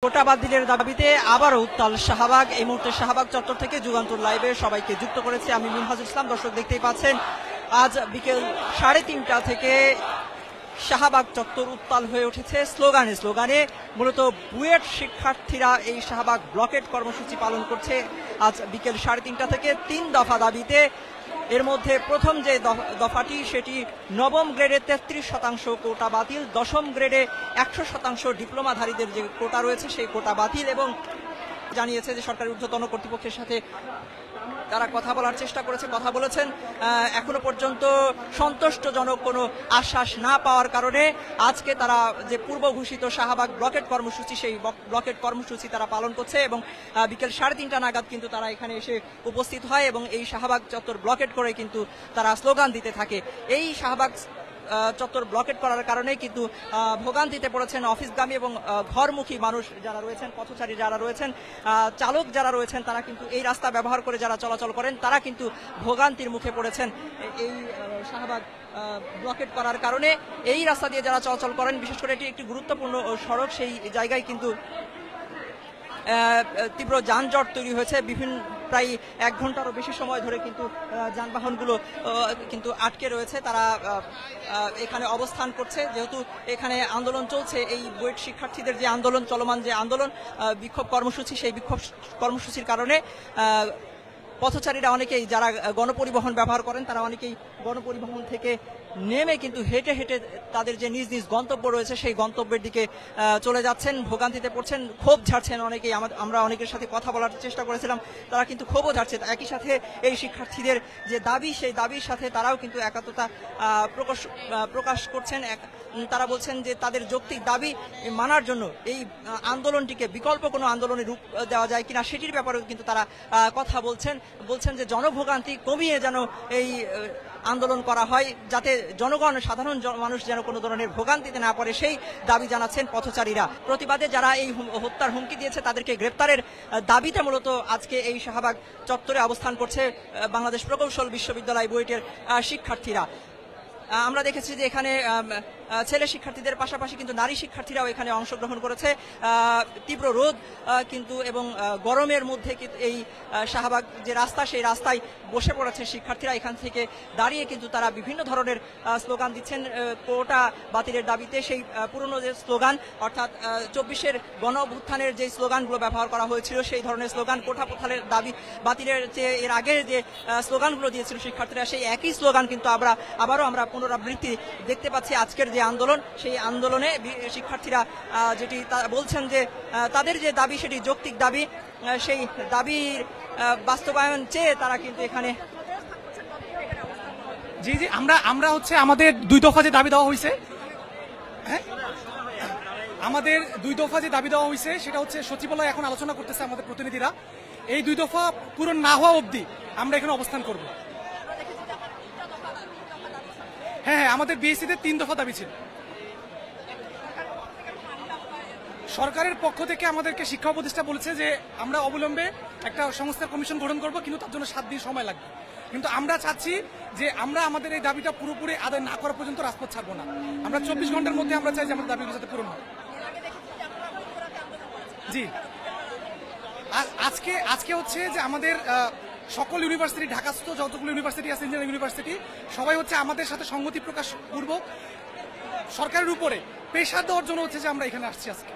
কোটা বাতিলের দাবিতে আবারও উত্তাল শাহবাগ। এই মুহূর্তে শাহবাগ চত্বর থেকে যুগান্তর লাইভে সবাইকে যুক্ত করেছে আমি মিনহাজুল ইসলাম। দর্শক দেখতেই পাচ্ছেন আজ বিকেল 3:30 থেকে শাহবাগ চত্বর উত্তাল হয়ে উঠেছে স্লোগানে। মূলত বুয়েট শিক্ষার্থীরা এই শাহবাগ ব্লকেট কর্মসূচি পালন করছে আজ বিকেল 3:30 থেকে 3 দফা দাবিতে। এর মধ্যে প্রথম যে দফাটি সেটি নবম গ্রেডে 33% কোটা বাতিল, দশম গ্রেডে 100% ডিপ্লোমাধারীদের যে কোটা রয়েছে সেই কোটা বাতিল, এবং জানিয়েছে যে সরকারের ঊর্ধ্বতন কর্তৃপক্ষের সাথে তারা কথা বলার চেষ্টা করেছে, কথা বলেছেন। এখনো পর্যন্ত সন্তুষ্টজনক কোনো আশ্বাস না পাওয়ার কারণে আজকে তারা যে পূর্ব ঘোষিত শাহবাগ ব্লকেট কর্মসূচি সেই ব্লকেট কর্মসূচি তারা পালন করছে, এবং বিকেল 3:30 নাগাদ কিন্তু তারা এখানে এসে উপস্থিত হয় এবং এই শাহবাগ চত্বর ব্লকেট করে কিন্তু তারা স্লোগান দিতে থাকে। এই শাহবাগ চত্বর ব্লকেট করার কারণে কিন্তু ভোগান্তিতে পড়েছেন অফিসগামী এবং ঘরমুখী মানুষ যারা রয়েছেন, পথচারী যারা রয়েছেন, চালক যারা রয়েছেন, তারা কিন্তু এই রাস্তা ব্যবহার করে যারা চলাচল করেন তারা কিন্তু ভোগান্তির মুখে পড়েছেন। এই শাহবাগ ব্লকেট করার কারণে এই রাস্তা দিয়ে যারা চলাচল করেন, বিশেষ করে এটি একটি গুরুত্বপূর্ণ সড়ক, সেই জায়গায় কিন্তু তীব্র যানজট তৈরি হয়েছে। প্রায় 1 ঘন্টারও বেশি সময় ধরে কিন্তু যানবাহনগুলো কিন্তু আটকে রয়েছে। তারা এখানে অবস্থান করছে, যেহেতু এখানে আন্দোলন চলছে। এই বুয়েট শিক্ষার্থীদের যে আন্দোলন, চলমান যে আন্দোলন, বিক্ষোভ কর্মসূচি, সেই বিক্ষোভ কর্মসূচির কারণে পথচারীরা অনেকেই যারা গণপরিবহন ব্যবহার করেন তারা অনেকেই গণপরিবহন থেকে নেমে কিন্তু হেঁটে হেঁটে তাদের যে নিজ নিজ গন্তব্য রয়েছে সেই গন্তব্যের দিকে চলে যাচ্ছেন, ভোগান্তিতে পড়ছেন, ক্ষোভ ঝাড়ছেন অনেকেই। আমরা অনেকের সাথে কথা বলার চেষ্টা করেছিলাম, তারা কিন্তু ক্ষোভও ঝাড়ছে। একই সাথে এই শিক্ষার্থীদের যে দাবি, সেই দাবির সাথে তারাও কিন্তু একাত্মতা প্রকাশ করছেন। তারা বলছেন যে তাদের যৌক্তিক দাবি মানার জন্য এই আন্দোলনটিকে বিকল্প কোনো আন্দোলনে রূপ দেওয়া যায় কিনা সেটির ব্যাপারেও কিন্তু তারা কথা বলছেন যে জনভোগান্তি কমিয়ে যেন এই আন্দোলন করা হয়, যাতে জনগণ, সাধারণ মানুষ যেন কোনো ধরনের ভোগান্তিতে না পড়ে, সেই দাবি জানাচ্ছেন পথচারীরা। প্রতিবাদে যারা এই হত্যার হুমকি দিয়েছে তাদেরকে গ্রেপ্তারের দাবিতে মূলত আজকে এই শাহবাগ চত্বরে অবস্থান করছে বাংলাদেশ প্রকৌশল বিশ্ববিদ্যালয় বুয়েটের শিক্ষার্থীরা। আমরা দেখেছি যে এখানে ছেলে শিক্ষার্থীদের পাশাপাশি কিন্তু নারী শিক্ষার্থীরাও এখানে অংশগ্রহণ করেছে। তীব্র রোদ কিন্তু এবং গরমের মধ্যে এই শাহবাগ যে রাস্তা, সেই রাস্তায় বসে পড়েছে শিক্ষার্থীরা। এখান থেকে দাঁড়িয়ে কিন্তু তারা বিভিন্ন ধরনের স্লোগান দিচ্ছেন কোটা বাতিলের দাবিতে। সেই পুরনো যে স্লোগান, অর্থাৎ 24-এর গণ অভ্যুত্থানের যে স্লোগানগুলো ব্যবহার করা হয়েছিল, সেই ধরনের স্লোগান, কোটা প্রথার দাবি বাতিলের যে এর আগের যে স্লোগানগুলো দিয়েছিল শিক্ষার্থীরা, সেই একই স্লোগান কিন্তু আবারও আমরা পুনরাবৃত্তি দেখতে পাচ্ছি। আজকের যে আন্দোলন, সেই আন্দোলনে শিক্ষার্থীরা যেটি বলছেন যে তাদের যে দাবি সেটি যৌক্তিক দাবি, সেই দাবির বাস্তবায়ন চেয়ে তারা কিন্তু এখানে। জি জি, আমরা হচ্ছে আমাদের 2 দফা যে দাবি দেওয়া হয়েছে, হ্যাঁ, আমাদের 2 দফা যে দাবি দেওয়া হয়েছে সেটা হচ্ছে সচিবালয় এখন আলোচনা করতেছে আমাদের প্রতিনিধিরা। এই 2 দফা পূরণ না হওয়া অবধি আমরা এখানে অবস্থান করব। হ্যাঁ, আমাদের বিএসসিতে 3 দফা দাবি ছিল। সরকারের পক্ষ থেকে আমাদেরকে শিক্ষা উপদেষ্টা বলেছে যে আমরা অবিলম্বে একটা সংস্থার কমিশন গঠন করব, কিন্তু তার জন্য 7 দিন সময় লাগবে। কিন্তু আমরা চাচ্ছি যে আমরা আমাদের এই দাবিটা পুরোপুরি আদায় না করা পর্যন্ত রাজপথ ছাড়বো না। আমরা 24 ঘন্টার মধ্যে আমরা চাই যে আমাদের দাবিগুলো যাতে পূরণ হয়। জি, আজকে হচ্ছে যে আমাদের সকল ইউনিভার্সিটি, ঢাকাস্থ যতগুলো ইউনিভার্সিটি আছে, ইঞ্জিনিয়ারিং ইউনিভার্সিটি, সবাই হচ্ছে আমাদের সাথে সংহতি প্রকাশ পূর্বক সরকারের উপরে প্রেশার দেওয়ার জন্য হচ্ছে যে আমরা এখানে আসছি আজকে।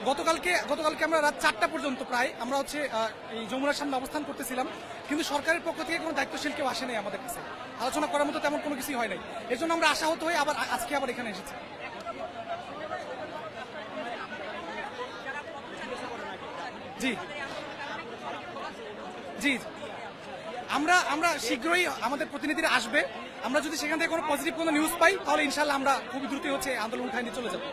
গতকালকে আমরা রাত 4টা পর্যন্ত প্রায় আমরা হচ্ছে এই যমুনার সামনে অবস্থান করতেছিলাম, কিন্তু সরকারের পক্ষ থেকে কোনো দায়িত্বশীল কেউ আসে নাই আমাদের কাছে, আলোচনা করার মতো তেমন কোনো কিছুই হয় নাই। এর জন্য আমরা আশাহত হয়ে আজকে আবার এখানে এসেছি। জি জি, আমরা শীঘ্রই আমাদের প্রতিনিধিরা আসবে। আমরা যদি সেখান থেকে কোনো পজিটিভ কোনো নিউজ পাই তাহলে ইনশাল্লাহ আমরা খুবই দ্রুত হচ্ছে আন্দোলন উঠায় নিয়ে চলে যাবো।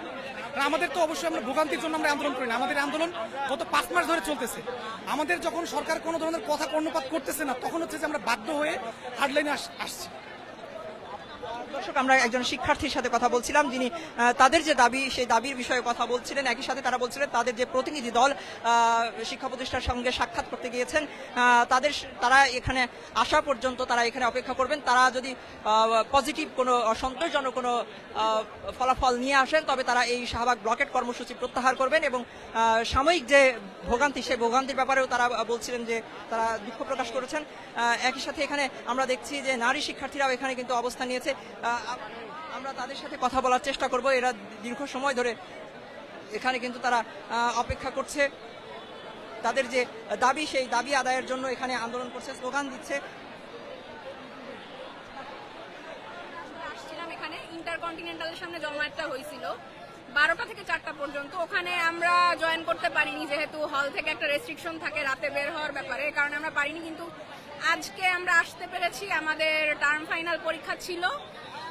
কারণ আমাদের তো অবশ্যই আমরা ভোগান্তির জন্য আমরা আন্দোলন করি না, আমাদের আন্দোলন গত 5 মাস ধরে চলতেছে। আমাদের যখন সরকার কোনো ধরনের কথা কর্ণপাত করতেছে না, তখন হচ্ছে যে আমরা বাধ্য হয়ে হার্ডলাইনে আসছি। দর্শক, আমরা একজন শিক্ষার্থীর সাথে কথা বলছিলাম, যিনি তাদের যে দাবি সেই দাবির বিষয়ে কথা বলছিলেন। একই সাথে তারা বলছিলেন তাদের যে প্রতিনিধি দল শিক্ষা প্রতিষ্ঠানের সঙ্গে সাক্ষাৎ করতে গিয়েছেন, তারা এখানে আসা পর্যন্ত তারা এখানে অপেক্ষা করবেন। তারা যদি পজিটিভ কোনো সন্তোষজনক কোনো ফলাফল নিয়ে আসেন, তবে তারা এই শাহবাগ ব্লকেট কর্মসূচি প্রত্যাহার করবেন। এবং সাময়িক যে ভোগান্তি, সেই ভোগান্তির ব্যাপারেও তারা বলছিলেন যে তারা দুঃখ প্রকাশ করেছেন। একই সাথে এখানে আমরা দেখছি যে নারী শিক্ষার্থীরাও এখানে কিন্তু অবস্থান নিয়েছে। আমরা তাদের সাথে কথা বলার চেষ্টা করব। এরা দীর্ঘ সময় ধরে এখানে কিন্তু তারা অপেক্ষা করছে। তাদের যে দাবি, সেই দাবি আদায়ের জন্য এখানে আন্দোলন করছে, স্লোগান দিচ্ছে। আসছিলাম এখানে, ইন্টারকন্টিনেন্টালের সামনে জমায়েতটা হয়েছিল 12টা থেকে 4টা পর্যন্ত। ওখানে আমরা জয়েন করতে পারিনি, যেহেতু হল থেকে একটা রেস্ট্রিকশন থাকে রাতে বের হওয়ার ব্যাপারে, কারণে আমরা পারিনি। কিন্তু আজকে আমরা আসতে পেরেছি, আমাদের টার্ম ফাইনাল পরীক্ষা ছিল,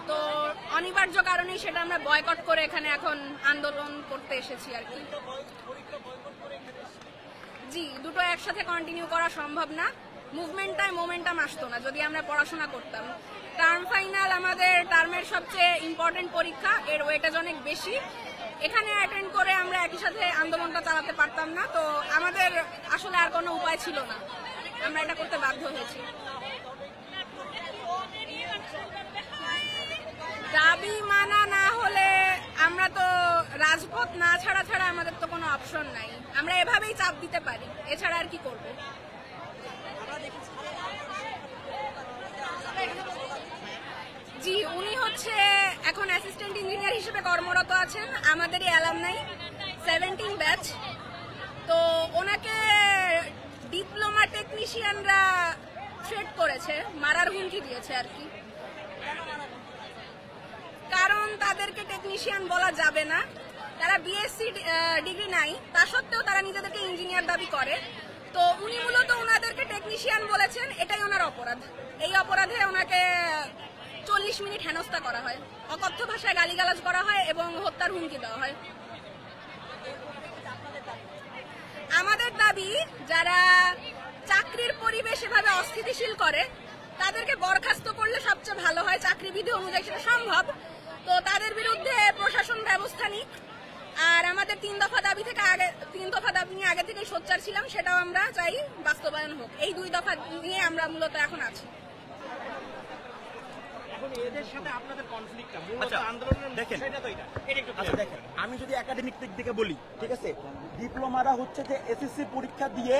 তো অনিবার্য কারণেই সেটা আমরা বয়কট করে এখানে এখন আন্দোলন করতে এসেছি আর কি। জি, দুটো একসাথে কন্টিনিউ করা সম্ভব না। মুভমেন্টটায় মোমেন্টাম আসতো না যদি আমরা পড়াশোনা করতাম। টার্ম ফাইনাল আমাদের টার্মের সবচেয়ে ইম্পর্টেন্ট পরীক্ষা, এর ওয়েটেজ অনেক বেশি। এখানে অ্যাটেন্ড করে আমরা একই সাথে আন্দোলনটা চালাতে পারতাম না, তো আমাদের আসলে আর কোনো উপায় ছিল না, আমরা এটা করতে বাধ্য হয়েছি। দাবি মানা না হলে আমরা তো রাজপথ না ছাড়া আমাদের তো কোনো অপশন নাই। আমরা এভাবেই চাপ দিতে পারি, এছাড়া আর কি করব। জি, উনি হচ্ছে এখন অ্যাসিস্ট্যান্ট ইঞ্জিনিয়ার হিসেবে কর্মরত আছেন, আমাদেরই অ্যালামনাই 17 ব্যাচ। তো ওনাকে ডিপ্লোমা টেকনিশিয়ানরা থ্রেট করেছে, মারার হুমকি দিয়েছে আর কি। কারণ তাদেরকে টেকনিশিয়ান বলা যাবে না, তারা বিএসসি ডিগ্রি নাই, তা সত্ত্বেও তারা নিজেদেরকে ইঞ্জিনিয়ার দাবি করে। তো উনি মূলত ওনাদেরকে টেকনিশিয়ান বলেছেন, এটাই ওনার অপরাধ। এই অপরাধে ওনাকে 40 মিনিট হেনস্থা করা হয়, অকথ্য ভাষায় গালিগালাজ করা হয় এবং হত্যার হুমকি দেওয়া হয়। আমাদের দাবি, যারা চাকরির পরিবেশ এভাবে অস্থিতিশীল করে তাদেরকে বরখাস্ত করলে সবচেয়ে ভালো হয়। চাকরি বিধি অনুযায়ী সেটা সম্ভব, তো তাদের বিরুদ্ধে প্রশাসন ব্যবস্থা নিক। আর আমাদের 3 দফা দাবি নিয়ে আগে থেকেই সোচ্চার ছিলাম, সেটাও আমরা চাই বাস্তবায়ন হোক। এই 2 দফা নিয়ে আমরা মূলত এখন আছি। এদের সাথে আপনাদের কনফ্লিক্টটা মূলত আন্দোলনের বিষয়টা তো এটা দেখেন, আমি যদি একাডেমিক দিক থেকে বলি, ঠিক আছে, ডিপ্লোমারা হচ্ছে যে এসএসসি পরীক্ষা দিয়ে